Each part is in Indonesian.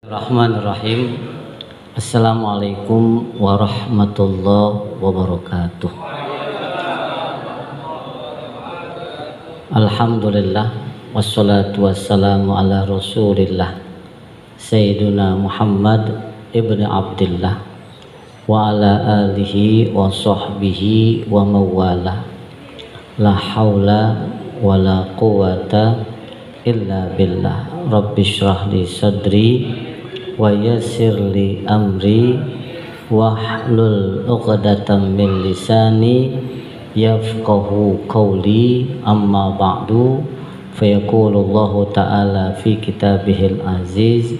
Bismillahirrahmanirrahim. Assalamualaikum warahmatullahi wabarakatuh. Alhamdulillah wassalatu wassalamu ala rasulillah Sayyiduna Muhammad ibn Abdillah wa ala alihi wa sahbihi wa mawala. La hawla wa la quwata illa billah. Rabbi shrah li sadri wa yassir li amri wahlul 'uqdatam min lisani yafqahu qawli. Amma ba'du, fayaqulu Allahu ta'ala fi kitabihil aziz,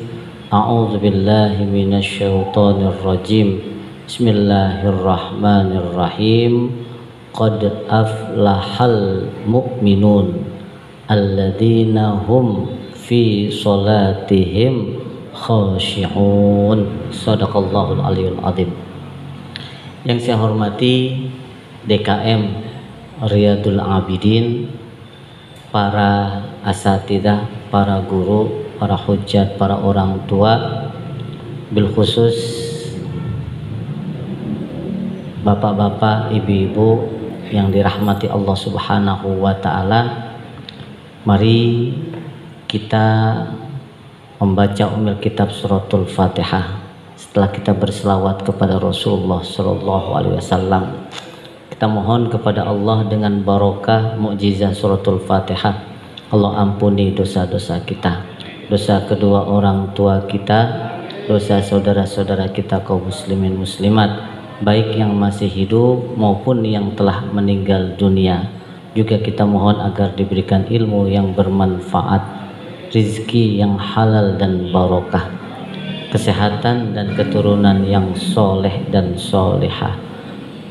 a'udzu billahi minasy syaithanir rajim. Bismillahirrahmanirrahim. Qad aflahal mu'minun alladzina hum fi salatihim khashi'un. Shadaqallahul aliyul azim. Yang saya hormati DKM Riyadul Abidin, para asatidah, para guru, para hujat, para orang tua, bil khusus bapak-bapak, ibu-ibu yang dirahmati Allah Subhanahu wa ta'ala. Mari kita membaca umil kitab suratul Fatihah. Setelah kita berselawat kepada Rasulullah sallallahu alaihi wasallam, kita mohon kepada Allah dengan barokah mukjizat suratul Fatihah, Allah ampuni dosa-dosa kita, dosa kedua orang tua kita, dosa saudara-saudara kita kaum muslimin muslimat, baik yang masih hidup maupun yang telah meninggal dunia. Juga kita mohon agar diberikan ilmu yang bermanfaat, rizki yang halal dan barokah, kesehatan dan keturunan yang soleh dan solehah.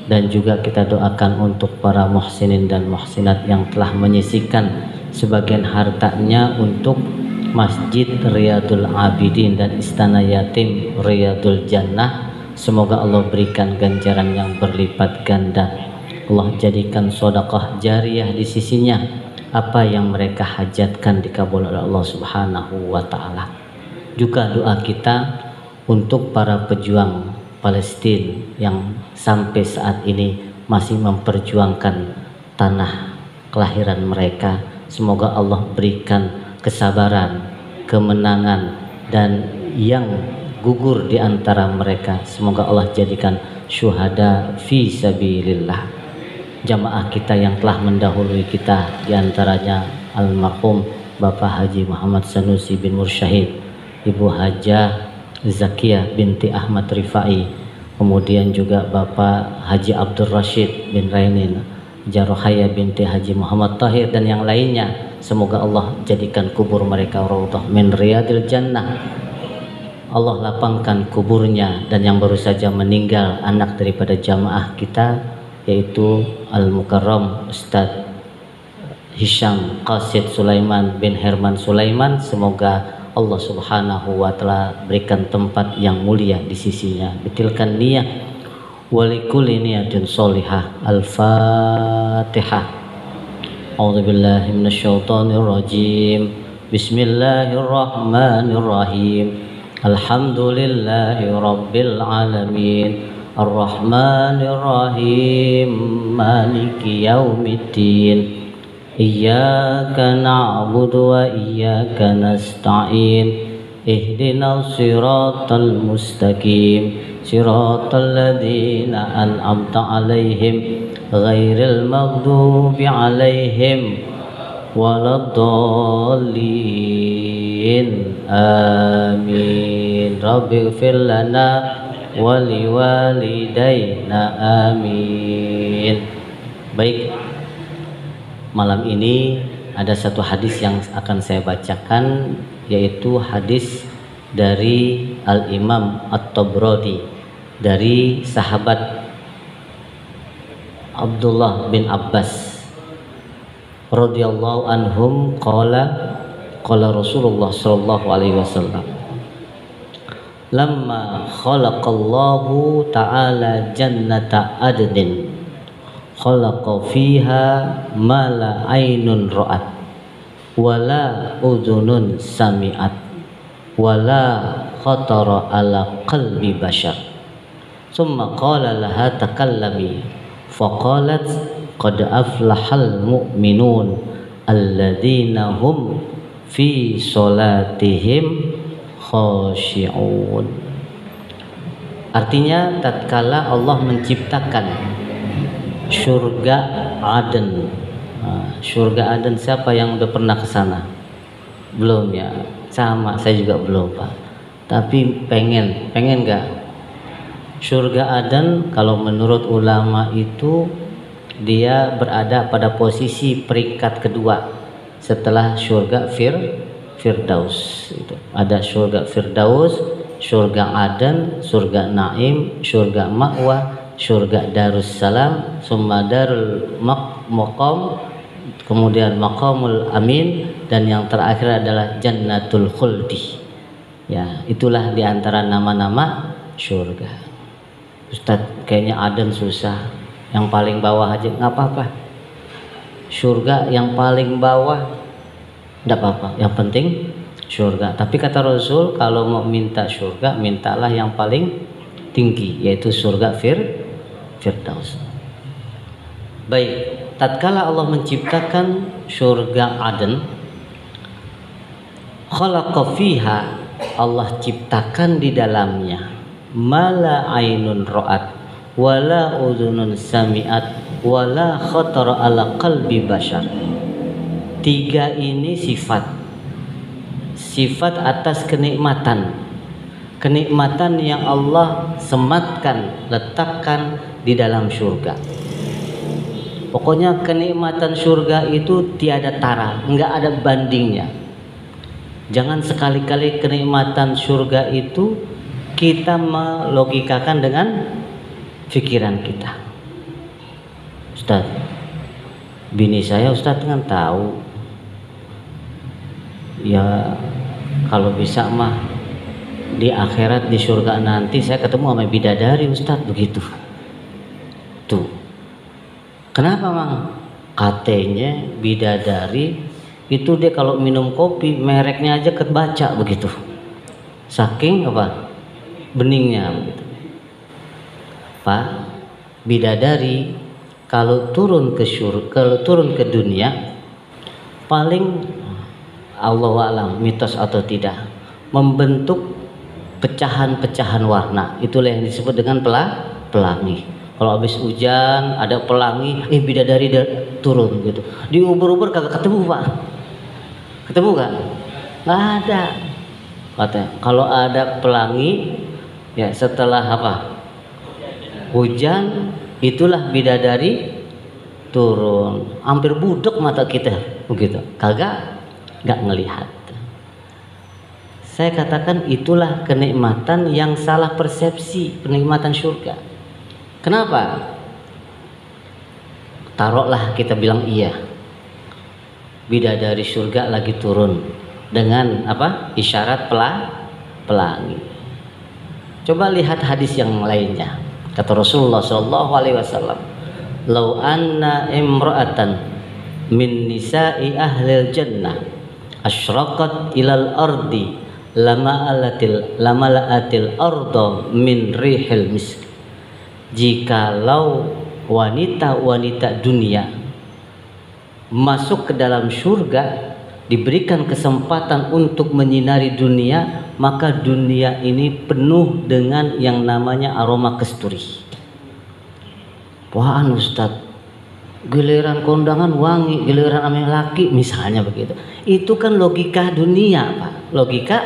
Dan juga kita doakan untuk para muhsinin dan muhsinat yang telah menyisihkan sebagian hartanya untuk Masjid Riyadul Abidin dan Istana Yatim Riyadul Jannah. Semoga Allah berikan ganjaran yang berlipat ganda. Allah jadikan sedekah jariyah di sisinya. Apa yang mereka hajatkan dikabul oleh Allah Subhanahu wa ta'ala. Juga doa kita untuk para pejuang Palestina yang sampai saat ini masih memperjuangkan tanah kelahiran mereka. Semoga Allah berikan kesabaran, kemenangan, dan yang gugur di antara mereka semoga Allah jadikan syuhada fi sabilillah. Jamaah kita yang telah mendahului kita, diantaranya almarhum Bapak Haji Muhammad Sanusi bin Mursyahid, Ibu Hajah Zakiyah binti Ahmad Rifai, kemudian juga Bapak Haji Abdul Rashid bin Rainin, Jarohaya binti Haji Muhammad Tahir, dan yang lainnya. Semoga Allah jadikan kubur mereka raudhah min riyadil jannah. Allah lapangkan kuburnya. Dan yang baru saja meninggal, anak daripada jamaah kita, yaitu Al-Mukarram Ustadz Hisham Qasid Sulaiman bin Herman Sulaiman, semoga Allah Subhanahu wa ta'ala berikan tempat yang mulia di sisinya. Betilkan niat walikulli niyatin sholihah. Al-Fatihah. A'udzubillahi minasyaitonir rajim. Bismillahirrahmanirrahim. Alhamdulillahi rabbil alamin. Ar-Rahmanir Rahim. Maliki yaumiddin. Iyyaka na'budu wa iyyaka nasta'in. Ihdinas siratal mustaqim. Siratal ladzina an'amta 'alaihim ghairil maghdubi 'alaihim waladdallin. Amin. Rabbighfir lana wali walidayna. Amin. Baik, malam ini ada satu hadis yang akan saya bacakan, yaitu hadis dari Al-Imam At-Tabrani dari sahabat Abdullah bin Abbas radhiyallahu anhum qala Rasulullah sallallahu alaihi wasallam, lamma khalaqallahu ta'ala jannata adnin khalaqa fiha ma la ainun ra'at wala udhunun sami'at wala khatara ala qalbi bashar. Summa qala laha takallami faqalat qad aflahal mu'minun alladzina hum fi sholatihim khashi'un. Artinya tatkala Allah menciptakan surga Aden. Surga Aden, siapa yang udah pernah ke sana? Belum ya? Sama, saya juga belum, Pak. Tapi pengen nggak? Surga Aden kalau menurut ulama itu dia berada pada posisi peringkat kedua setelah surga Firdaus. Itu ada surga Firdaus, surga Aden, surga Naim, surga Ma'wa, surga Darussalam, summa darul maqam, kemudian maqamul amin, dan yang terakhir adalah jannatul khuldi. Ya, itulah diantara nama-nama surga. Ustadz, kayaknya Aden susah, yang paling bawah aja nggak apa-apa. Surga yang paling bawah nggak apa-apa, yang penting surga. Tapi kata Rasul, kalau mau minta surga, mintalah yang paling tinggi, yaitu surga Firdaus. Baik, tatkala Allah menciptakan surga Aden, khalaqa fiha, Allah ciptakan di dalamnya mala ainun ra'at wala udhunun sami'at wala khatara ala qalbi bashar. Tiga ini sifat atas kenikmatan yang Allah sematkan, letakkan di dalam surga. Pokoknya kenikmatan surga itu tiada tara, enggak ada bandingnya. Jangan sekali-kali kenikmatan surga itu kita melogikakan dengan pikiran kita. Ustaz, bini saya Ustaz kan tahu, ya kalau bisa mah di akhirat di surga nanti saya ketemu sama bidadari Ustaz, begitu. Tuh. Kenapa Mang? Katanya bidadari itu dia kalau minum kopi mereknya aja kebaca begitu. Saking apa? Beningnya begitu. Pak, bidadari kalau turun ke dunia paling Allahu a'lam mitos atau tidak membentuk pecahan-pecahan warna. Itulah yang disebut dengan pelangi. Kalau habis hujan ada pelangi, bidadari turun gitu. Di ubur-ubur kagak ketemu Pak. Ketemu gak? Nggak ada. Katanya kalau ada pelangi ya setelah apa? Hujan, itulah bidadari turun. Hampir budek mata kita begitu. Nggak ngelihat. Saya katakan itulah kenikmatan yang salah persepsi, kenikmatan surga. Kenapa? Taruhlah kita bilang iya, bidadari surga lagi turun dengan apa? Isyarat pelangi. Coba lihat hadis yang lainnya. Kata Rasulullah SAW, "Lau anna imra'atan min nisa'i ahlil jannah asyraqat ilal ardi lamala'atil arda min rihil misk." Jikalau wanita-wanita dunia masuk ke dalam surga, diberikan kesempatan untuk menyinari dunia, maka dunia ini penuh dengan yang namanya aroma kasturi. Wah Ustaz, giliran kondangan wangi, giliran ame laki misalnya begitu. Itu kan logika dunia Pak, logika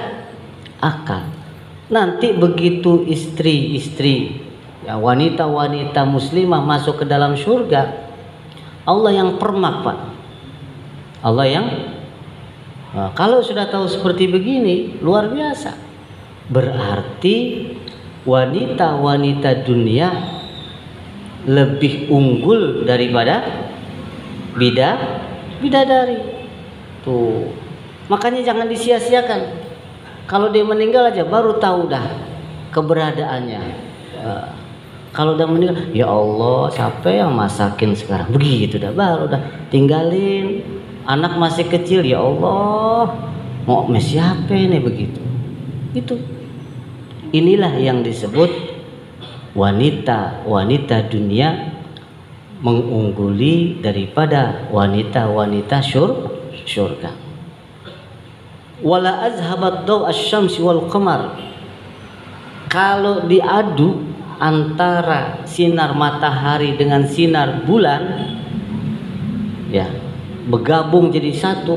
akal. Nanti begitu istri-istri ya, wanita-wanita muslimah masuk ke dalam surga, Allah yang permak Pak. Allah yang kalau sudah tahu seperti begini luar biasa. Berarti wanita-wanita dunia lebih unggul daripada bidadari. Tuh. Makanya jangan disia-siakan. Kalau dia meninggal aja baru tahu dah keberadaannya. Kalau udah meninggal, ya Allah siapa yang masakin sekarang? Begitu dah, baru dah tinggalin. Anak masih kecil, ya Allah mau mes siapa nih begitu. Itu Inilah yang disebut wanita dunia mengungguli daripada wanita syurga. Wala azhabat daw asy-syamsi wal qamar. Kalau diadu antara sinar matahari dengan sinar bulan, ya, bergabung jadi satu,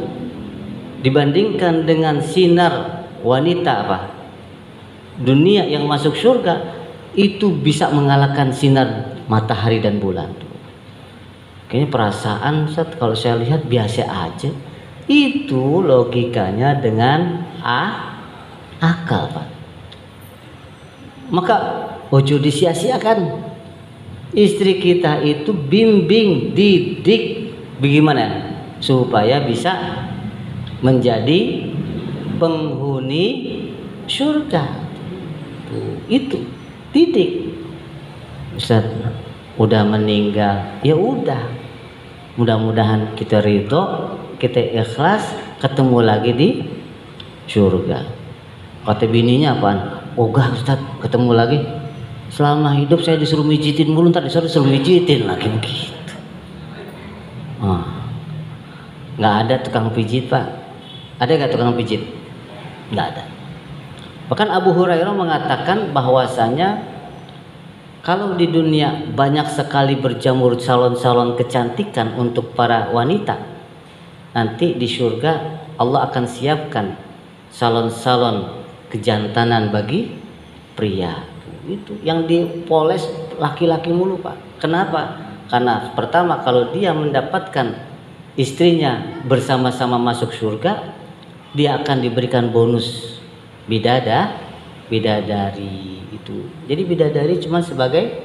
dibandingkan dengan sinar wanita dunia yang masuk surga, itu bisa mengalahkan sinar matahari dan bulan. Kayaknya perasaan Ustaz, kalau saya lihat biasa aja. Itu logikanya dengan akal, Pak. Maka ojo disia-siakan. Istri kita itu bimbing, didik bagaimana supaya bisa menjadi penghuni surga. Itu didik. Ustaz udah meninggal, ya udah, mudah-mudahan kita ridho, kita ikhlas, ketemu lagi di surga. Kata bininya apaan? Ogah Ustaz, ketemu lagi. Selama hidup saya disuruh mijitin mulu, ntar disuruh mijitin lagi begitu. Nggak ada tukang pijit, Pak. Ada nggak tukang pijit? Nggak ada. Bahkan Abu Hurairah mengatakan bahwasanya kalau di dunia banyak sekali berjamur salon-salon kecantikan untuk para wanita, nanti di surga Allah akan siapkan salon-salon kejantanan bagi pria. Itu yang dipoles laki-laki mulu, Pak. Kenapa? Karena pertama, kalau dia mendapatkan istrinya bersama-sama masuk surga, dia akan diberikan bonus bidadari itu. Jadi bidadari cuma sebagai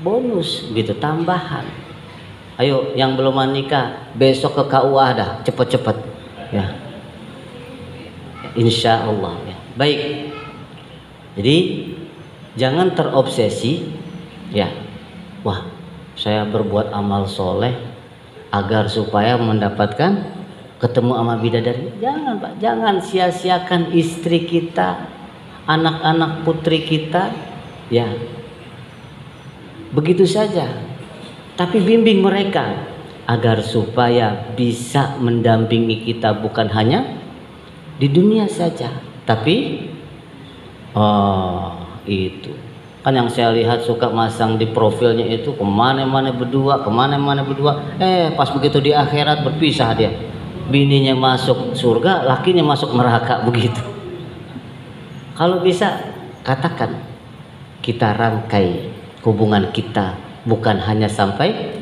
bonus gitu, tambahan. Ayo yang belum menikah besok ke KUA dah, cepet-cepet ya. Insya Allah ya. Baik. Jadi jangan terobsesi ya. Wah, saya berbuat amal soleh agar supaya mendapatkan ketemu sama bidadari. Jangan, Pak. Jangan sia-siakan istri kita, anak-anak putri kita ya. Begitu saja. Tapi bimbing mereka agar supaya bisa mendampingi kita bukan hanya di dunia saja, tapi itu kan yang saya lihat suka masang di profilnya itu kemana-mana berdua, pas begitu di akhirat berpisah dia, bininya masuk surga, lakinya masuk neraka begitu. Kalau bisa katakan kita rangkai hubungan kita bukan hanya sampai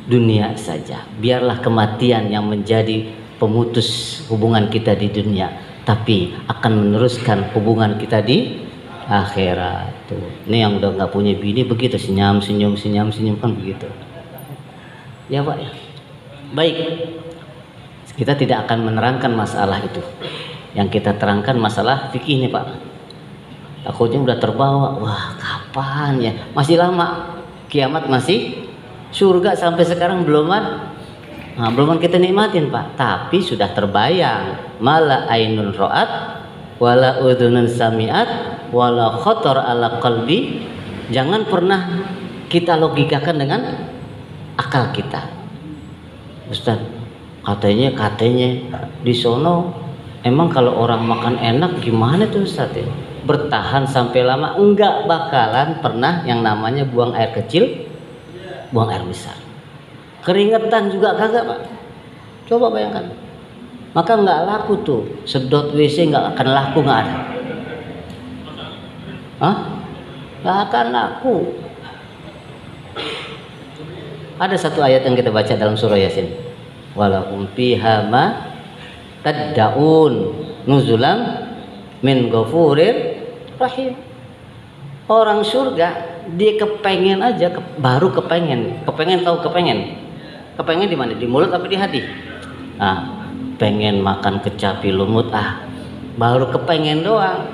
dunia saja. Biarlah kematian yang menjadi pemutus hubungan kita di dunia, tapi akan meneruskan hubungan kita di akhirat. Tuh, ini yang udah nggak punya bini begitu, senyum kan begitu. Ya Pak ya. Baik, kita tidak akan menerangkan masalah itu. Yang kita terangkan masalah fikih ini Pak. Takutnya udah terbawa, wah kapan ya? Masih lama, kiamat masih, surga sampai sekarang belum kita nikmatin Pak. Tapi sudah terbayang, mala ainun ro'at, wala udhunun sami'at, wala khotor ala qalbi. Jangan pernah kita logikakan dengan akal kita. Ustaz, katanya di sono emang kalau orang makan enak gimana tuh Ustaz ya? Bertahan sampai lama? Enggak bakalan pernah yang namanya buang air kecil, buang air besar. Keringetan juga kagak Pak. Coba bayangkan. Maka nggak laku tuh, sedot WC nggak akan laku, nggak ada. Nggak akan laku. Ada satu ayat yang kita baca dalam surah Yasin. Walahum fiha ma tad'un nuzulam min ghafurir rahim. Orang surga dia kepengen aja, baru kepengen di mana? Di mulut apa di hati? Pengen makan kecapi lumut, baru kepengen doang,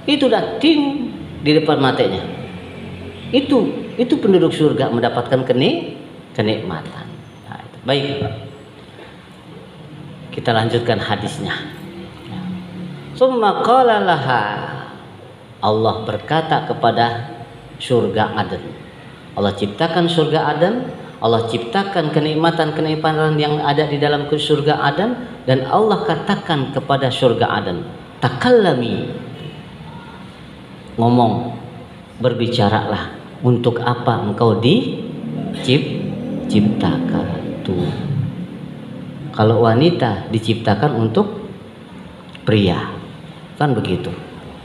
itu udah ting di depan matanya. Itu penduduk surga mendapatkan kenikmatan. Baik, kita lanjutkan hadisnya. Summa qala laha, Allah berkata kepada surga Aden. Allah ciptakan surga Aden, Allah ciptakan kenikmatan-kenikmatan yang ada di dalam surga Aden, dan Allah katakan kepada surga Aden, takallami, ngomong, berbicaralah. Untuk apa engkau diciptakan? Tuh. Kalau wanita diciptakan untuk pria, kan begitu.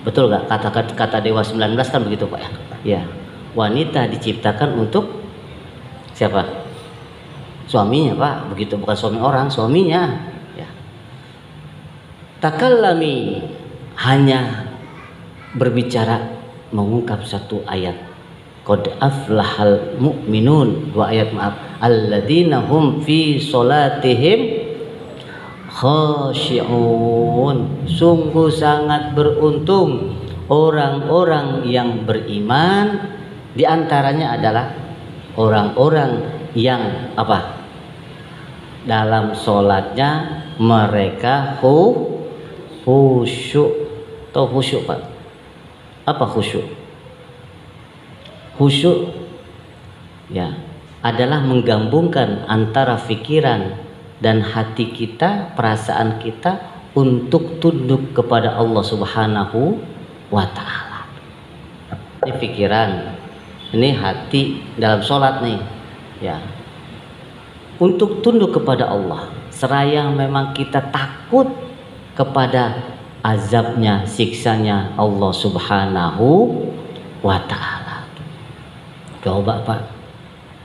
Betul gak? Kata Dewa 19 kan begitu Pak ya? Ya. Wanita diciptakan untuk siapa? Suaminya Pak, begitu, bukan suami orang, suaminya. Ya. Takallami, hanya berbicara, mengungkap satu ayat. Qad aflahal mu'minun, dua ayat maaf. Alladzina hum fi sholatihim khashi'un. Sungguh sangat beruntung orang-orang yang beriman, di antaranya adalah orang-orang yang apa? Dalam sholatnya mereka khusyuk. Tahu khusyuk Pak? Apa khusyuk? Khusyuk ya adalah menggabungkan antara pikiran dan hati kita, perasaan kita untuk tunduk kepada Allah Subhanahu wa ta'ala. Ini pikiran, ini hati dalam sholat nih ya, untuk tunduk kepada Allah, seraya memang kita takut kepada azabnya, siksanya Allah Subhanahu wa ta'ala. Coba Pak,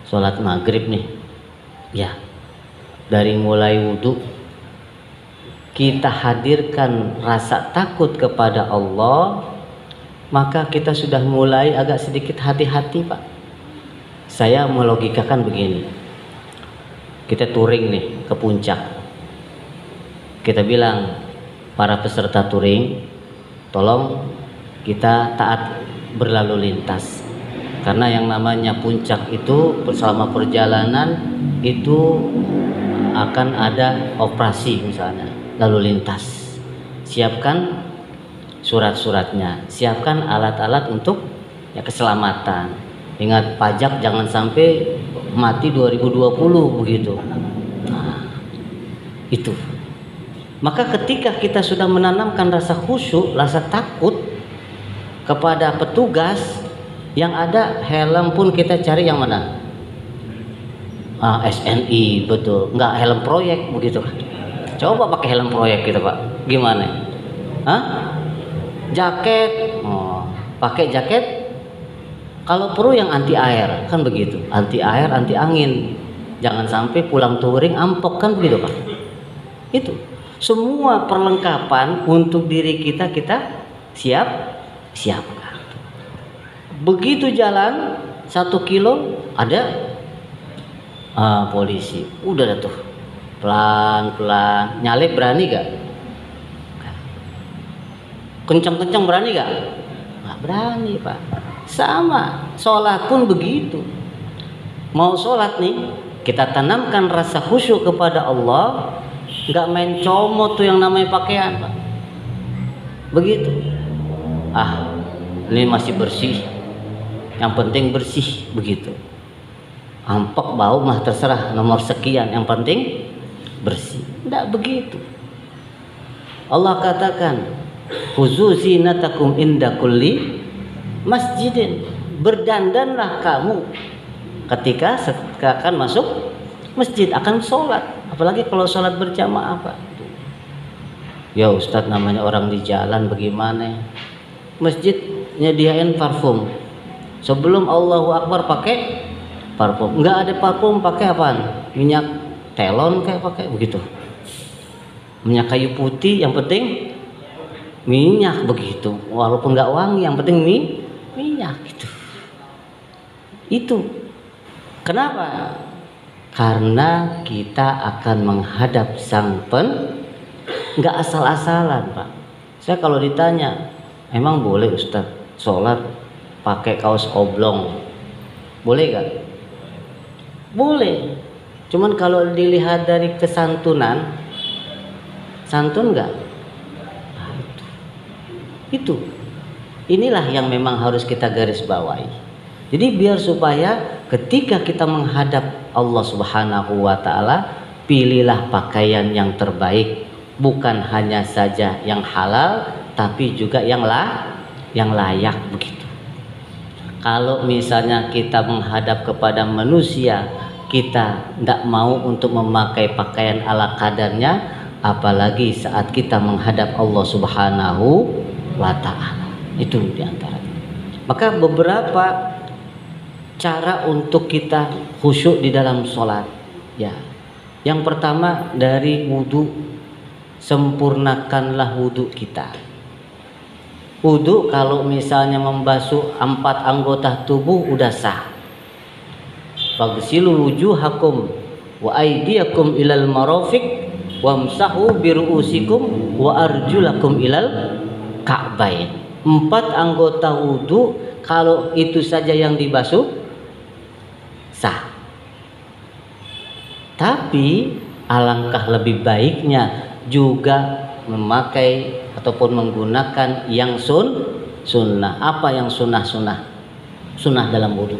sholat maghrib nih ya, dari mulai wudhu kita hadirkan rasa takut kepada Allah, maka kita sudah mulai agak sedikit hati-hati Pak. Saya melogikakan begini, kita touring nih ke puncak, kita bilang para peserta touring, tolong kita taat berlalu lintas. Karena yang namanya puncak itu selama perjalanan itu akan ada operasi, misalnya lalu lintas. Siapkan surat-suratnya, siapkan alat-alat untuk ya keselamatan. Ingat pajak jangan sampai mati 2020 begitu. Nah, itu. Maka ketika kita sudah menanamkan rasa khusyuk, rasa takut kepada petugas, yang ada helm pun kita cari yang mana? SNI, betul. Enggak helm proyek begitu kan? Coba pakai helm proyek kita Pak, gimana? Jaket, pakai jaket. Kalau perlu yang anti air, kan begitu. Anti air, anti angin. Jangan sampai pulang touring ampok, kan begitu Pak? Itu semua perlengkapan untuk diri kita siapkan. Begitu jalan 1 kilo ada polisi, udah dah tuh pelan-pelan. Nyalip berani gak? Kencang-kencang berani gak? Gak berani Pak. Sama sholat pun begitu. Mau sholat nih, kita tanamkan rasa khusyuk kepada Allah, gak main comot tuh yang namanya pakaian Pak. Begitu. Ini masih bersih, yang penting bersih, begitu. Ampok bau mah terserah, nomor sekian, yang penting bersih. Tidak begitu. Allah katakan, khuzu zinatakum inda kulli masjidin. Berdandanlah kamu ketika akan masuk masjid, akan sholat. Apalagi kalau sholat berjamaah Pak. Ya Ustadz, namanya orang di jalan bagaimana? Masjid nyediain parfum. Sebelum Allahu Akbar pakai parfum. Enggak ada parfum, pakai apaan? Minyak telon kayak pakai begitu. Minyak kayu putih, yang penting minyak begitu. Walaupun enggak wangi, yang penting minyak gitu. Itu. Kenapa? Karena kita akan menghadap Sang enggak asal-asalan Pak. Saya kalau ditanya, emang boleh Ustadz sholat pakai kaos oblong, boleh gak? Boleh. Cuman kalau dilihat dari kesantunan, santun gak? Nah, itu. Inilah yang memang harus kita garis bawahi. Jadi biar supaya ketika kita menghadap Allah Subhanahu wa taala, pilihlah pakaian yang terbaik, bukan hanya saja yang halal tapi juga yang layak begitu. Kalau misalnya kita menghadap kepada manusia, kita tidak mau untuk memakai pakaian ala kadarnya, apalagi saat kita menghadap Allah Subhanahu wa taala. Itu diantaranya. Maka beberapa cara untuk kita khusyuk di dalam sholat. Ya, yang pertama dari wudhu, sempurnakanlah wudhu kita. Wudhu kalau misalnya membasuh 4 anggota tubuh udah sah. Faghsilu wujuhakum wa aydiyakum ilal marafiq wamsahu biru'usikum wa arjulakum ilal ka'bain. 4 anggota wudhu kalau itu saja yang dibasuh sah. Tapi alangkah lebih baiknya juga memakai ataupun menggunakan yang sunnah. Apa yang sunnah dalam wudhu?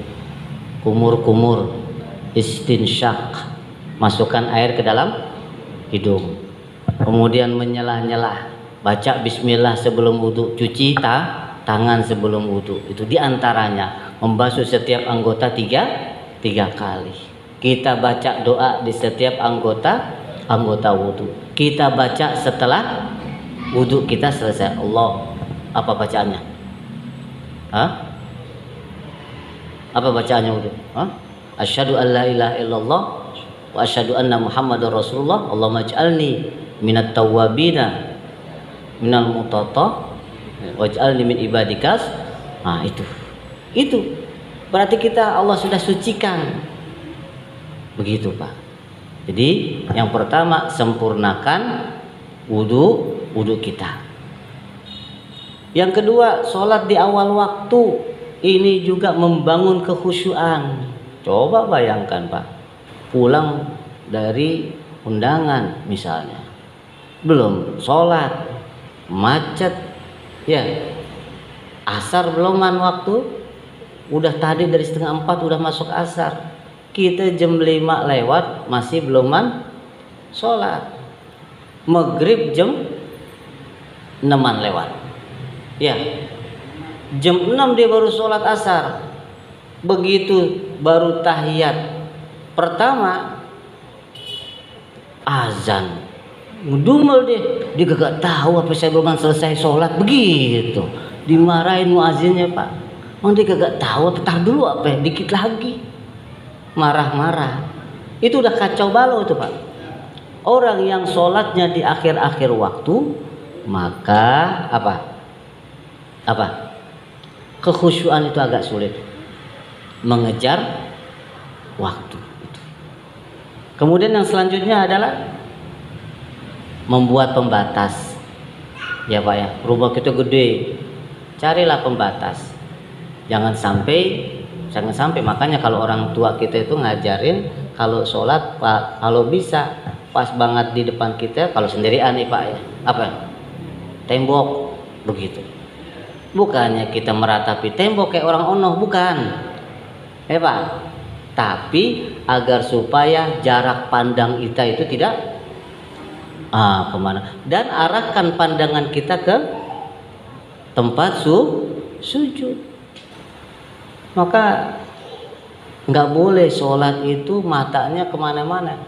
Kumur-kumur, istinsyak, masukkan air ke dalam hidung, kemudian menyelah-nyelah, baca bismillah sebelum wudhu, cuci tangan sebelum wudhu. Itu diantaranya membasuh setiap anggota tiga kali. Kita baca doa di setiap anggota wudhu. Kita baca setelah wudhu kita selesai. Allah, apa bacaannya? Apa bacaannya wudhu? Asyhadu an la ilaha illallah wa asyhadu anna Muhammadar Rasulullah. Allahumma ij'alni minat tawwabina minal mutata waj'alni min ibadikas. Itu berarti kita Allah sudah sucikan begitu Pak. Jadi yang pertama sempurnakan wudhu kita. Yang kedua, sholat di awal waktu, ini juga membangun kekhusyuan. Coba bayangkan Pak, pulang dari undangan misalnya, belum sholat, macet, ya, asar beloman waktu, udah tadi dari 3:30 udah masuk asar, kita jam 5 lewat masih beloman sholat, maghrib jam 6 lewat, ya, jam 6 dia baru sholat asar, begitu baru tahiyat pertama azan, ngedumel dia gak tahu apa saya belum selesai sholat, begitu dimarahin muazinnya Pak. Dia gak tahu, tar dulu apa ya, dikit lagi marah-marah. Itu udah kacau balau itu Pak. Orang yang sholatnya di akhir-akhir waktu, maka apa kekhusyuan itu agak sulit mengejar waktu. Kemudian yang selanjutnya adalah membuat pembatas, ya Pak ya. Rumah kita gede, carilah pembatas. Jangan sampai makanya kalau orang tua kita itu ngajarin kalau sholat Pak, kalau bisa pas banget di depan kita, kalau sendirian nih Pak ya, tembok begitu. Bukannya kita meratapi tembok kayak orang ono, bukan, ya Pak. Tapi agar supaya jarak pandang kita itu tidak kemana, dan arahkan pandangan kita ke tempat sujud. Maka nggak boleh sholat itu matanya kemana-mana.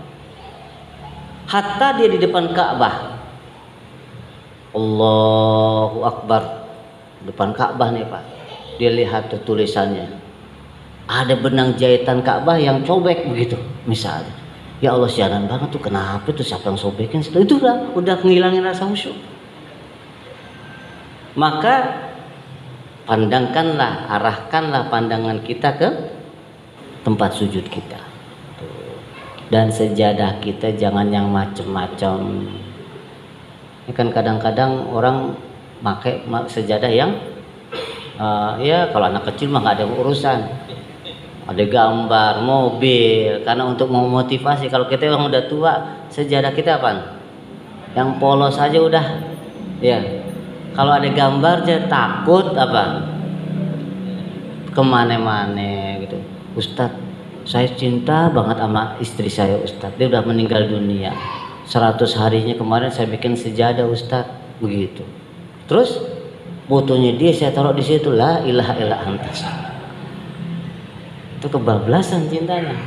Hatta dia di depan Ka'bah, Allahu Akbar, depan Ka'bah nih Pak, dia lihat tuh tulisannya, ada benang jahitan Ka'bah yang cobek begitu misalnya. Ya Allah, siaran banget tuh, kenapa tuh, siapa yang sobekin? Itu udah ngilangin rasa khusyuk. Maka arahkanlah pandangan kita ke tempat sujud kita. Dan sejadah kita jangan yang macem-macem. Ini kan kadang-kadang orang pakai sejadah yang ya kalau anak kecil mah nggak ada urusan, ada gambar mobil, karena untuk memotivasi. Kalau kita yang udah tua, sejadah kita apa? Yang polos aja udah, ya. Kalau ada gambar dia takut apa? Kemana-mana gitu. Ustadz, saya cinta banget sama istri saya Ustadz. Dia udah meninggal dunia. 100 harinya kemarin saya bikin sejadah Ustadz. Begitu. Terus fotonya dia saya taruh di situ, la ilaha illa anta. Itu kebablasan cintanya.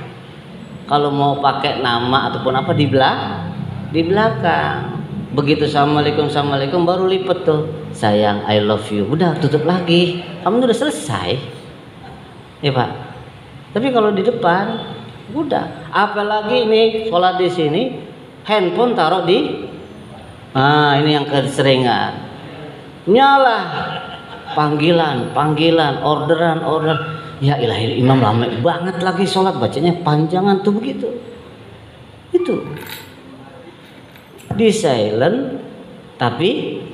Kalau mau pakai nama ataupun apa di belakang. Begitu assalamualaikum baru lipet tuh. Sayang, I love you. Udah tutup lagi. Kamu udah selesai. Ya Pak. Tapi kalau di depan udah. Apalagi ini sholat di sini, handphone taruh di. Ini yang keseringan. Nyala. Panggilan, orderan. Ya ilahi, imam lama banget lagi sholat, bacanya panjangan tuh begitu. Itu. Di silent tapi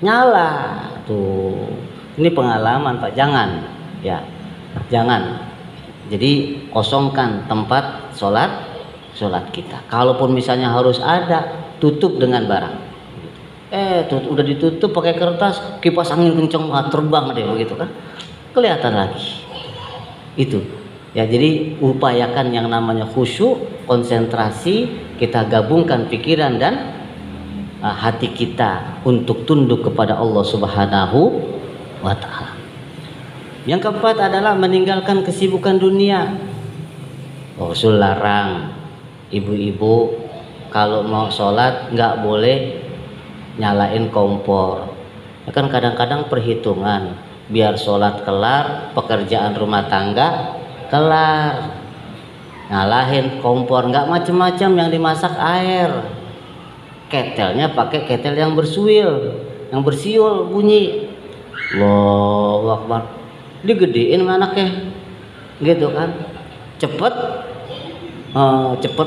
nyala tuh. Ini pengalaman Pak, jangan ya. Jangan. Jadi kosongkan tempat sholat kita. Kalaupun misalnya harus ada, tutup dengan barang. Udah ditutup pakai kertas, kipas angin kencang banget terbang deh begitu kan. Kelihatan lagi. Itu. Ya, jadi upayakan yang namanya khusyuk, konsentrasi, kita gabungkan pikiran dan hati kita untuk tunduk kepada Allah Subhanahu wa taala. Yang keempat adalah meninggalkan kesibukan dunia. Rasul larang ibu-ibu kalau mau sholat nggak boleh nyalain kompor. Ya kan kadang-kadang perhitungan biar sholat kelar, pekerjaan rumah tangga kelar. Nyalahin kompor, nggak macam-macam yang dimasak air. Ketelnya pakai ketel yang bersiul bunyi. Allahu Akbar. Digedein anaknya gitu kan, cepet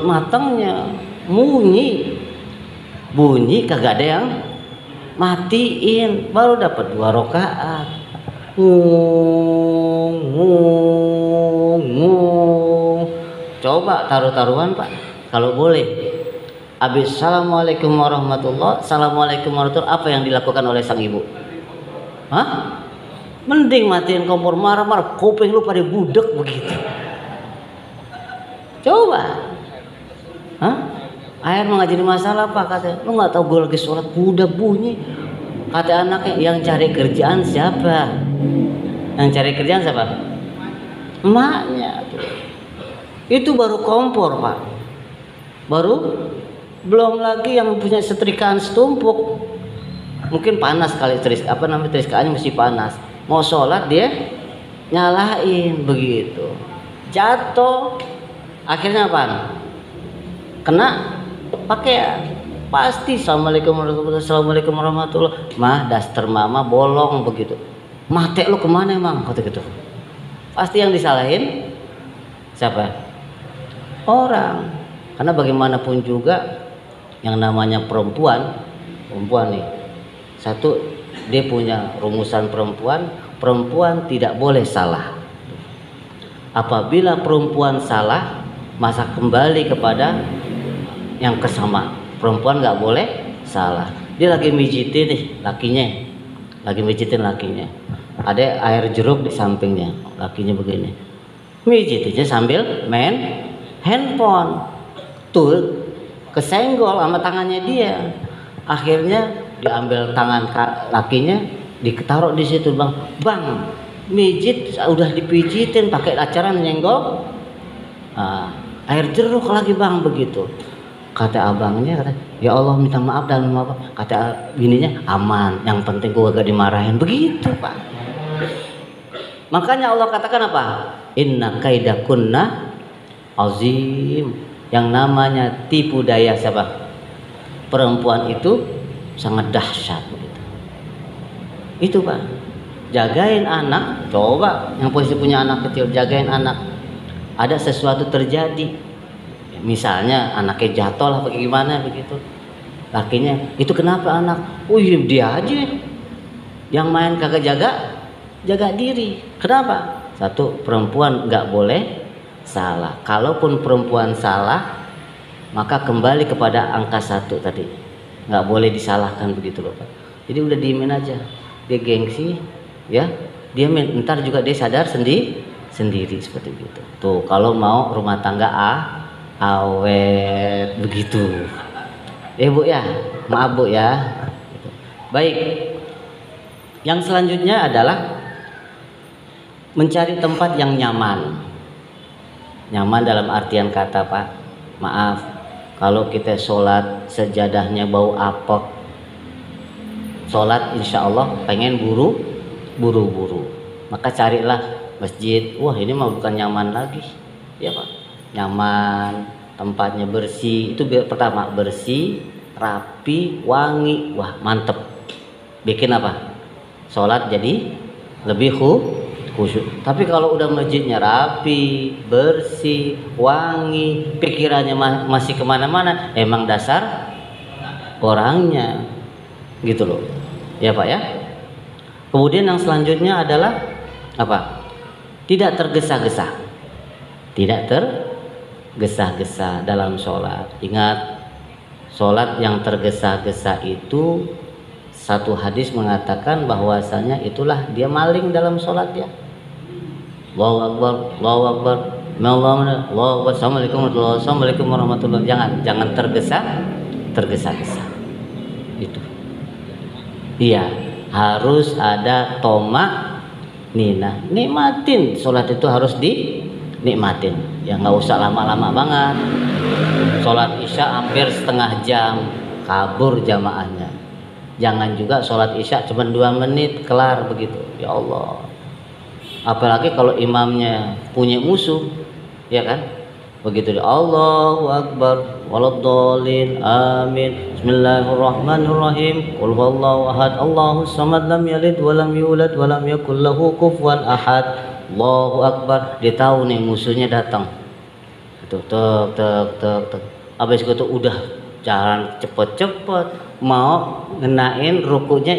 matangnya, bunyi kagak ada yang matiin, baru dapat 2 rakaat. Coba taruhan Pak, kalau boleh. Habis assalamualaikum warahmatullah, assalamualaikum warahmatullah, apa yang dilakukan oleh sang ibu? Mending matiin kompor, marah-marah, kuping lu pada budek begitu. Coba. Air mau jadi masalah Pak, katanya. Lu nggak tahu gue lagi sholat, udah bunyi. Kata anaknya, yang cari kerjaan siapa? Yang cari kerjaan siapa? Emaknya tuh. Itu baru kompor Pak. Belum lagi yang punya setrikaan setumpuk. Mungkin panas kali triskaannya mesti panas. Mau sholat dia nyalain begitu, jatuh, akhirnya apa? Kena pakaian. Pasti assalamualaikum warahmatullahi. Mah daster mama bolong begitu. Mate lu kemana emang? Kata gitu. Pasti yang disalahin siapa? Orang. Karena bagaimanapun juga yang namanya perempuan nih, satu, dia punya rumusan perempuan tidak boleh salah. Apabila perempuan salah, masa kembali kepada yang kesama. Perempuan nggak boleh salah. Dia lagi mijitin nih lakinya. Ada air jeruk di sampingnya, lakinya begini. Mijitinnya sambil main handphone. Tuh kesenggol sama tangannya dia. Akhirnya diambil tangan lakinya, ditaruh di situ, bang mijit udah dipijitin pakai acaran nyenggol, air jeruk lagi bang begitu. Kata abangnya, ya Allah minta maaf dan maaf. Kata bininya, aman, yang penting gua gak dimarahin begitu Pak. Makanya Allah katakan apa? Inna kaidakunna azim. Yang namanya tipu daya siapa? Perempuan itu sangat dahsyat begitu. Itu Pak. Jagain anak, coba yang posisi punya anak kecil, jagain anak. Ada sesuatu terjadi. Misalnya anaknya jatuh lah bagaimana begitu. Lakinya, itu kenapa anak? Dia aja. Yang main kagak jaga diri. Kenapa? Satu, perempuan nggak boleh salah. Kalaupun perempuan salah, maka kembali kepada angka 1 tadi. Nggak boleh disalahkan begitu loh Pak. Jadi udah diemin aja, dia gengsi, ya, dia ntar juga dia sadar sendiri seperti itu. Tuh kalau mau rumah tangga awet begitu. Bu ya, maaf Bu ya. Baik. Yang selanjutnya adalah mencari tempat yang nyaman. Nyaman dalam artian kata Pak, maaf, kalau kita sholat sejadahnya bau apek, sholat insya Allah pengen buru-buru, maka carilah masjid. Wah ini mah bukan nyaman lagi, ya Pak. Nyaman, tempatnya bersih, itu pertama, bersih, rapi, wangi. Wah mantep, bikin apa? Sholat jadi lebih khusyuk. Tapi kalau udah masjidnya rapi, bersih, wangi, pikirannya masih kemana-mana, emang dasar orangnya gitu loh, ya Pak ya. Kemudian yang selanjutnya adalah apa? Tidak tergesa-gesa, tidak tergesa-gesa dalam sholat. Ingat, sholat yang tergesa-gesa itu, satu hadis mengatakan bahwasanya itulah dia maling dalam sholat dia. Allahu Akbar, Allahu Akbar, Allahu Akbar, Assalamualaikum warahmatullahi. Jangan tergesa-gesa. Itu. Iya, harus ada tomak nina. Nikmatin sholat itu harus dinikmatin. Ya nggak usah lama-lama banget. Sholat isya hampir setengah jam, kabur jamaahnya. Jangan juga sholat isya cuma 2 menit kelar begitu. Ya Allah. Apalagi kalau imamnya punya musuh, ya kan? Begitu dia Allahu Akbar, waladhdallin, amin, bismillahirrahmanirrahim, qul huwallahu ahad, Allahus samad, lam yalid wa lam yulad wa lam yakul lahu kufuwan ahad. Allahu Akbar. Dia tahu nih musuhnya datang. Itu tek. Habis itu udah jalan cepet-cepet mau ngenain rukunya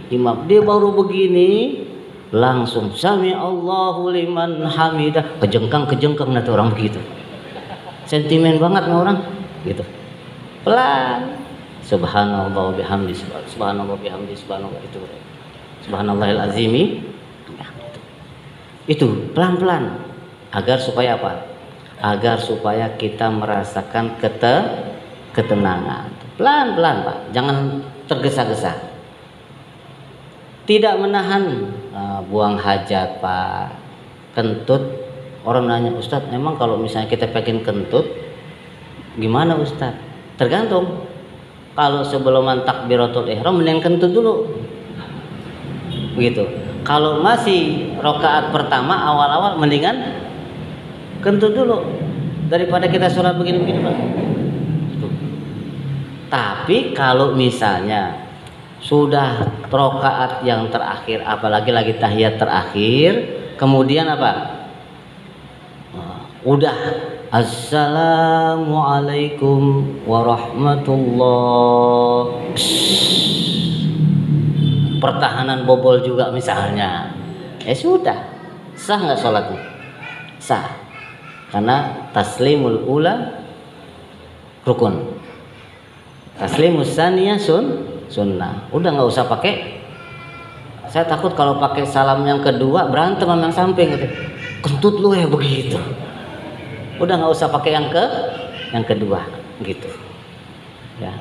imam. Dia baru begini langsung sami Allahu liman hamidah, kejengkang nanti orang begitu. Sentimen banget sama orang gitu. Pelan. Subhanallah bihamdi, subhanallah bihamdi, subhanallah itu. Subhanallahil azimi. Itu pelan-pelan agar supaya apa? Agar supaya kita merasakan ketenangan. Pelan-pelan Pak, jangan tergesa-gesa. Tidak menahan buang hajat Pak, kentut. Orang nanya, Ustadz emang kalau misalnya kita pengen kentut gimana Ustadz? Tergantung. Kalau sebelum takbiratul ihram mending kentut dulu gitu. Kalau masih rakaat pertama awal-awal mendingan kentut dulu daripada kita sholat begini-begini Pak. Tapi kalau misalnya sudah rakaat yang terakhir, apalagi lagi tahiyat terakhir, kemudian apa? Udah assalamualaikum warahmatullah. Pertahanan bobol juga misalnya. Sudah. Sah nggak sholatnya? Sah. Karena taslimul ula rukun. Taslimus saniyah sunnah. Udah nggak usah pakai. Saya takut kalau pakai salam yang kedua berantem sama yang samping gitu. Kentut lu ya begitu. Udah nggak usah pakai yang kedua gitu. Ya.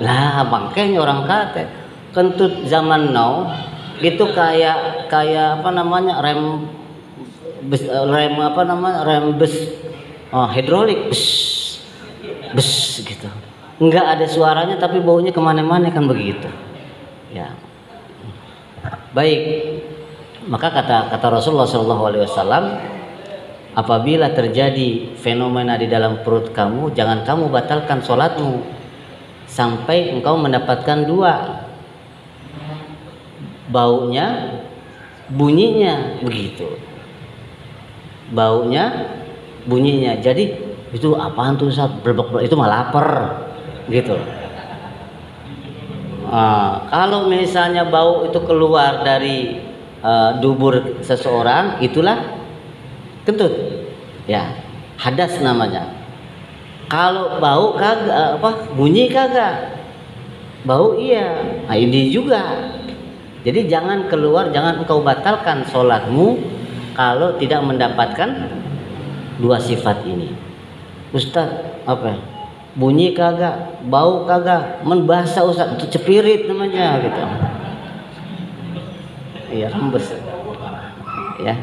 Lah makanya orang kata kentut zaman now itu kayak apa namanya rem bus hidrolik bus gitu. Nggak ada suaranya tapi baunya kemana-mana kan begitu. Ya. Baik. Maka kata Rasulullah SAW, apabila terjadi fenomena di dalam perut kamu, jangan kamu batalkan sholatmu sampai engkau mendapatkan 2, baunya, bunyinya begitu. Baunya, bunyinya. Jadi itu apaan tuh Ustaz? Itu mah lapar gitu. Kalau misalnya bau itu keluar dari dubur seseorang, itulah kentut, ya, hadas namanya. Kalau bau kagak, bunyi kagak, Bau iya. Nah, ini juga. Jadi jangan keluar, jangan engkau batalkan sholatmu kalau tidak mendapatkan dua sifat ini. Ustaz, apa? Bunyi kagak, bau kagak, membahasa Ustaz, itu cepirit namanya gitu. Iya, rembes. Ya.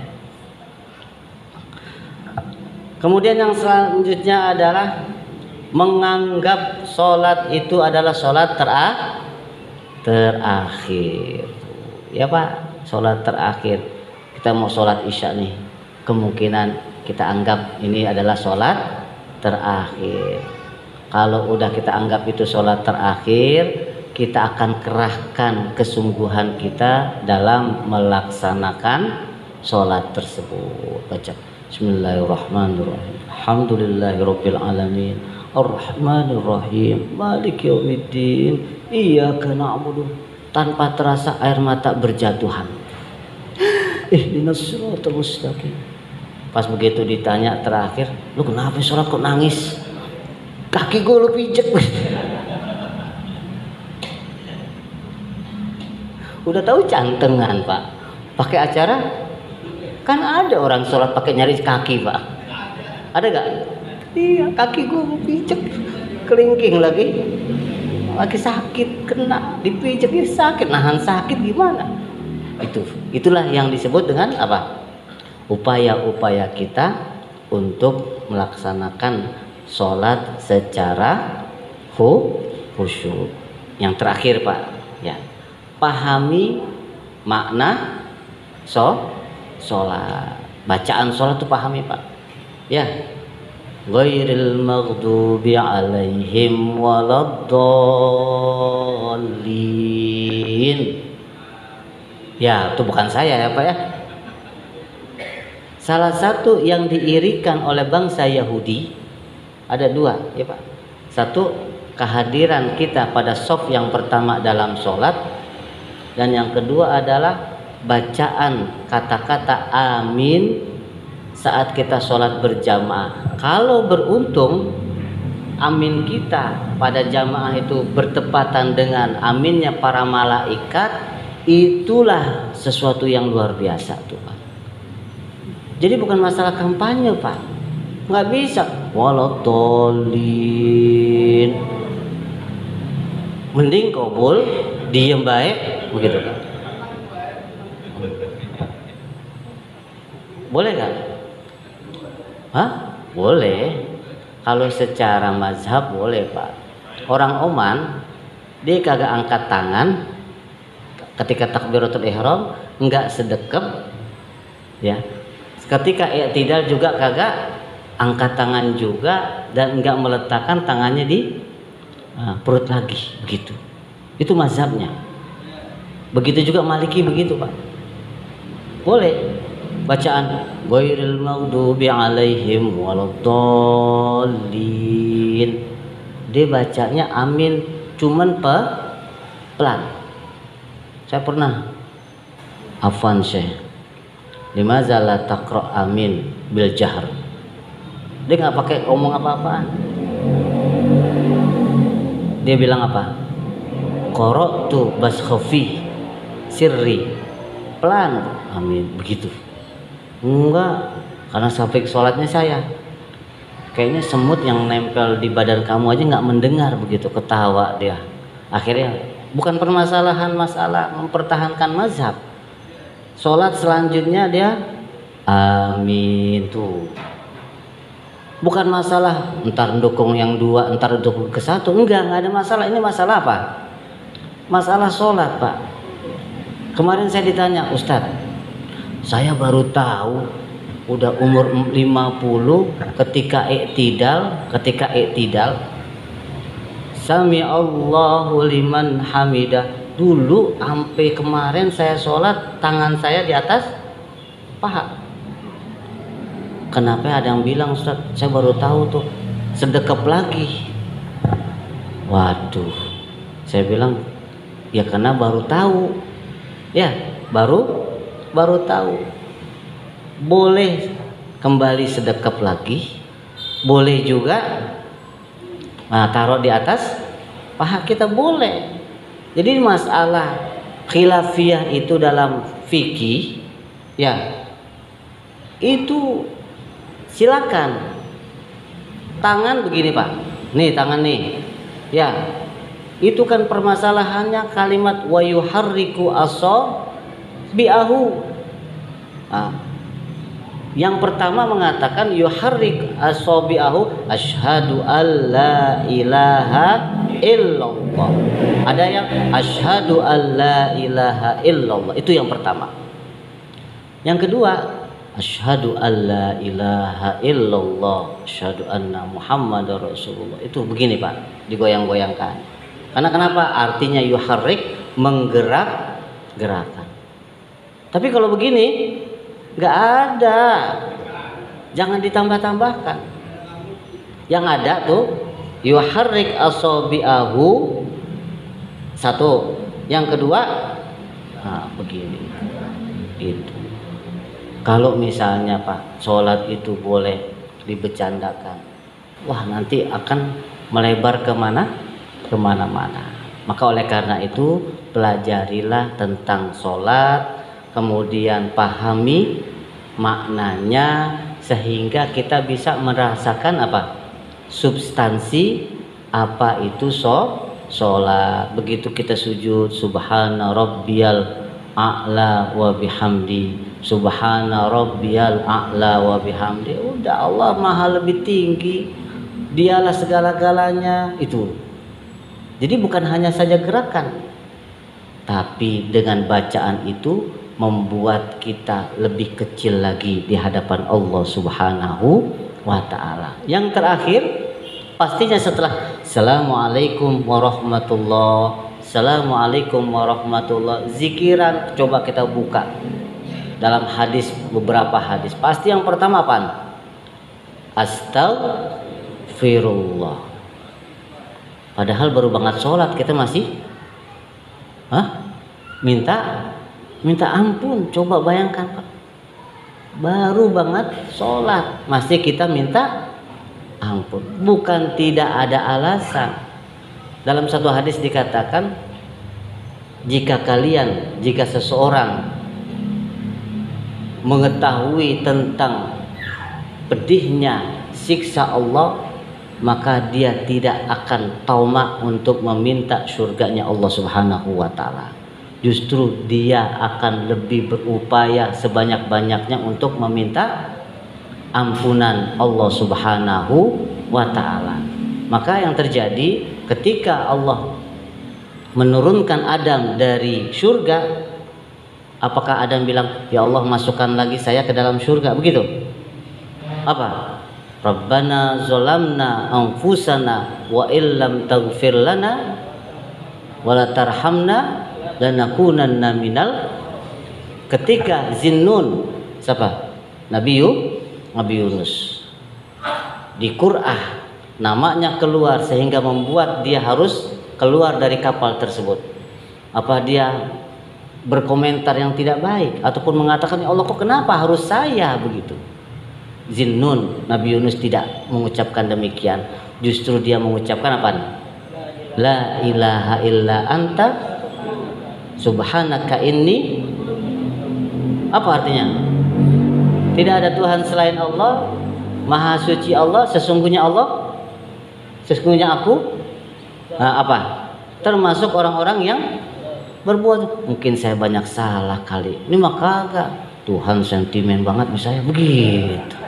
Kemudian yang selanjutnya adalah menganggap sholat itu adalah sholat terakhir. Ya Pak, sholat terakhir. Kita mau sholat isya nih, kemungkinan kita anggap ini adalah sholat terakhir. Kalau udah kita anggap itu sholat terakhir, kita akan kerahkan kesungguhan kita dalam melaksanakan sholat tersebut. Baca Bismillahirrahmanirrahim. Alhamdulillahirabbil alamin. Ar-Rahmanir-Rahim. Maliki yaumiddin. Iyyaka na'budu. Tanpa terasa air mata berjatuhan. Ihdinas siratal mustaqim. Pas begitu ditanya terakhir, lu kenapa sholat kok nangis? Kaki gue lu pijek. Udah tahu cantengan Pak, pakai acara kan ada orang sholat pakai nyari kaki Pak, ada gak? Iya, kaki gue pijek, kelingking lagi sakit, kena dipijek ya sakit, nahan sakit gimana? Itulah yang disebut dengan apa? Upaya-upaya kita untuk melaksanakan sholat secara khusyuk. Yang terakhir Pak, ya, pahami makna sholat. Bacaan sholat itu pahami Pak, ya. Ghairil maghdubi alaihim waladdallin. Ya, itu bukan saya ya Pak ya. Salah satu yang diirikan oleh bangsa Yahudi ada dua ya Pak. Satu, kehadiran kita pada shaf yang pertama dalam sholat, dan yang kedua adalah bacaan kata-kata amin saat kita sholat berjamaah. Kalau beruntung amin kita pada jamaah itu bertepatan dengan aminnya para malaikat, itulah sesuatu yang luar biasa tuh Pak. Jadi bukan masalah kampanye Pak, nggak bisa waladhdallin, mending kobul diem baik begitu kan. Boleh kan? Hah? Boleh. Kalau secara mazhab boleh Pak. Orang Oman dia kagak angkat tangan ketika takbiratul ihram, enggak sedekap ya. Ketika i'tidal juga kagak angkat tangan juga, dan enggak meletakkan tangannya di perut lagi begitu. Itu mazhabnya. Begitu juga Maliki begitu Pak. Boleh bacaan ghairil maghdubi alaihim waladdallin, dia bacanya amin cuman pelan. Saya pernah afwan Syekh, limaza la taqra amin bil jahr, dia nggak pakai ngomong apa-apaan. Dia bilang apa? Qara'tu bas khafi sirri, pelan amin begitu. Enggak, karena sampai sholatnya saya kayaknya semut yang nempel di badan kamu aja nggak mendengar begitu, ketawa dia. Akhirnya bukan permasalahan masalah mempertahankan mazhab. Sholat selanjutnya dia amin tuh. Bukan masalah entar dukung yang dua, entar dukung ke satu, enggak ada masalah. Ini masalah apa? Masalah sholat Pak. Kemarin saya ditanya, Ustadz, saya baru tahu udah umur 50 ketika i'tidal Sami Allahu liman hamidah. Dulu sampai kemarin saya sholat tangan saya di atas paha. Kenapa ada yang bilang, Ustaz, saya baru tahu tuh sedekap lagi. Waduh, saya bilang ya karena baru tahu. Ya, baru tahu. Boleh kembali sedekap lagi, boleh juga taruh di atas paha kita, boleh. Jadi masalah khilafiyah itu dalam fikih ya, itu silakan. Tangan begini Pak, nih tangan nih ya, itu kan permasalahannya kalimat wa yuharriku asabi'ahu. Yang pertama mengatakan yuharrik asabi'ahu asyhadu alla ilaha illallah. Ada yang asyhadu alla ilaha illallah, itu yang pertama. Yang kedua asyhadu alla ilaha illallah asyhadu anna muhammadar rasulullah. Itu begini Pak, digoyang-goyangkan. Karena kenapa? Artinya yuharrik, menggerak-gerakan. Tapi kalau begini nggak ada, jangan ditambah-tambahkan. Yang ada tuh yuharrik asabi'ahu, satu. Yang kedua begini. Itu kalau misalnya Pak, sholat itu boleh dibecandakan, wah nanti akan melebar kemana-mana. Maka oleh karena itu pelajarilah tentang sholat, kemudian pahami maknanya sehingga kita bisa merasakan apa? Substansi apa itu sholat. Begitu kita sujud, subhana rabbiyal a'la wa bihamdi, subhana rabbiyal a'la wa bihamdi. Udah, Allah maha lebih tinggi, dialah segala-galanya. Itu jadi bukan hanya saja gerakan, tapi dengan bacaan itu membuat kita lebih kecil lagi di hadapan Allah Subhanahu wa ta'ala. Yang terakhir pastinya setelah assalamualaikum warahmatullah, assalamualaikum warahmatullah, zikiran coba kita buka dalam hadis, beberapa hadis. Pasti yang pertama apa? Astaghfirullah. Padahal baru banget sholat kita masih minta ampun. Coba bayangkan Pak, baru banget sholat masih kita minta ampun. Bukan tidak ada alasan. Dalam satu hadis dikatakan, jika seseorang mengetahui tentang pedihnya siksa Allah, maka dia tidak akan tamak untuk meminta surganya Allah Subhanahu wa ta'ala. Justru dia akan lebih berupaya sebanyak-banyaknya untuk meminta ampunan Allah Subhanahu wa ta'ala. Maka yang terjadi ketika Allah menurunkan Adam dari surga, apakah Adam bilang, ya Allah masukkan lagi saya ke dalam surga? Begitu? Apa? Rabbana zolamna anfusana wa illam taghfir lana wa la tarhamna lanakunanna minal. Ketika Zinnun, siapa? Nabi Yunus di Qur'ah namanya keluar sehingga membuat dia harus keluar dari kapal tersebut. Apa dia berkomentar yang tidak baik ataupun mengatakan, ya Allah kok kenapa harus saya begitu? Zinnun, Nabi Yunus tidak mengucapkan demikian. Justru dia mengucapkan apa? La ilaha illa anta subhanaka inni. Apa artinya? Tidak ada Tuhan selain Allah, maha suci Allah, sesungguhnya aku apa? Termasuk orang-orang yang berbuat. Mungkin saya banyak salah kali. Ini maka kagak, Tuhan sentimen banget misalnya begitu.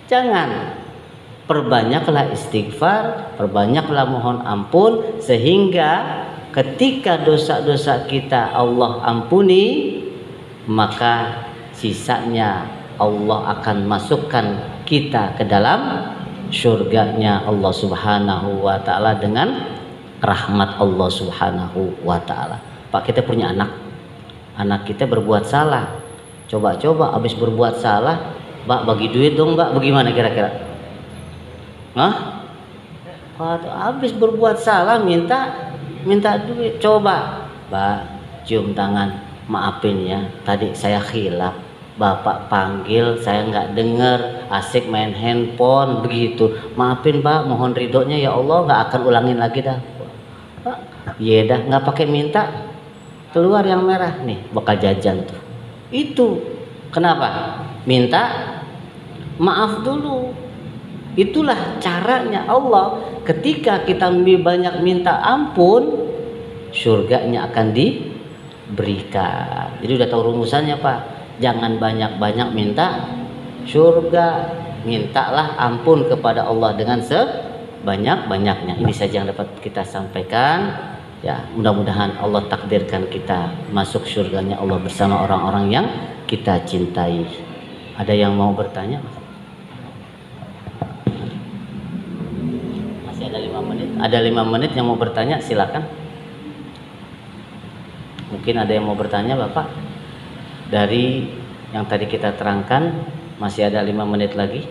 Jangan, perbanyaklah istighfar, perbanyaklah mohon ampun, sehingga ketika dosa-dosa kita Allah ampuni, maka sisanya Allah akan masukkan kita ke dalam surganya Allah Subhanahu wa ta'ala dengan rahmat Allah Subhanahu wa ta'ala. Pak, kita punya anak kita berbuat salah, coba habis berbuat salah, Mbak bagi duit dong Mbak, bagaimana kira-kira? Habis berbuat salah minta duit, coba Mbak cium tangan, maafin ya tadi saya khilaf, Bapak panggil saya nggak dengar, asik main handphone begitu, maafin Mbak, mohon ridhonya ya Allah, nggak akan ulangin lagi dah. Iya dah, nggak pakai minta, keluar yang merah nih, bakal jajan tuh. Itu kenapa? Minta maaf dulu. Itulah caranya Allah. Ketika kita banyak minta ampun, surganya akan diberikan. Jadi udah tahu rumusannya Pak. Jangan banyak-banyak minta surga, mintalah ampun kepada Allah dengan sebanyak-banyaknya. Ini saja yang dapat kita sampaikan. Ya, mudah-mudahan Allah takdirkan kita masuk surganya Allah bersama orang-orang yang kita cintai. Ada yang mau bertanya? Masih ada 5 menit. Ada 5 menit yang mau bertanya, silakan. Mungkin ada yang mau bertanya Bapak. Dari yang tadi kita terangkan, masih ada 5 menit lagi.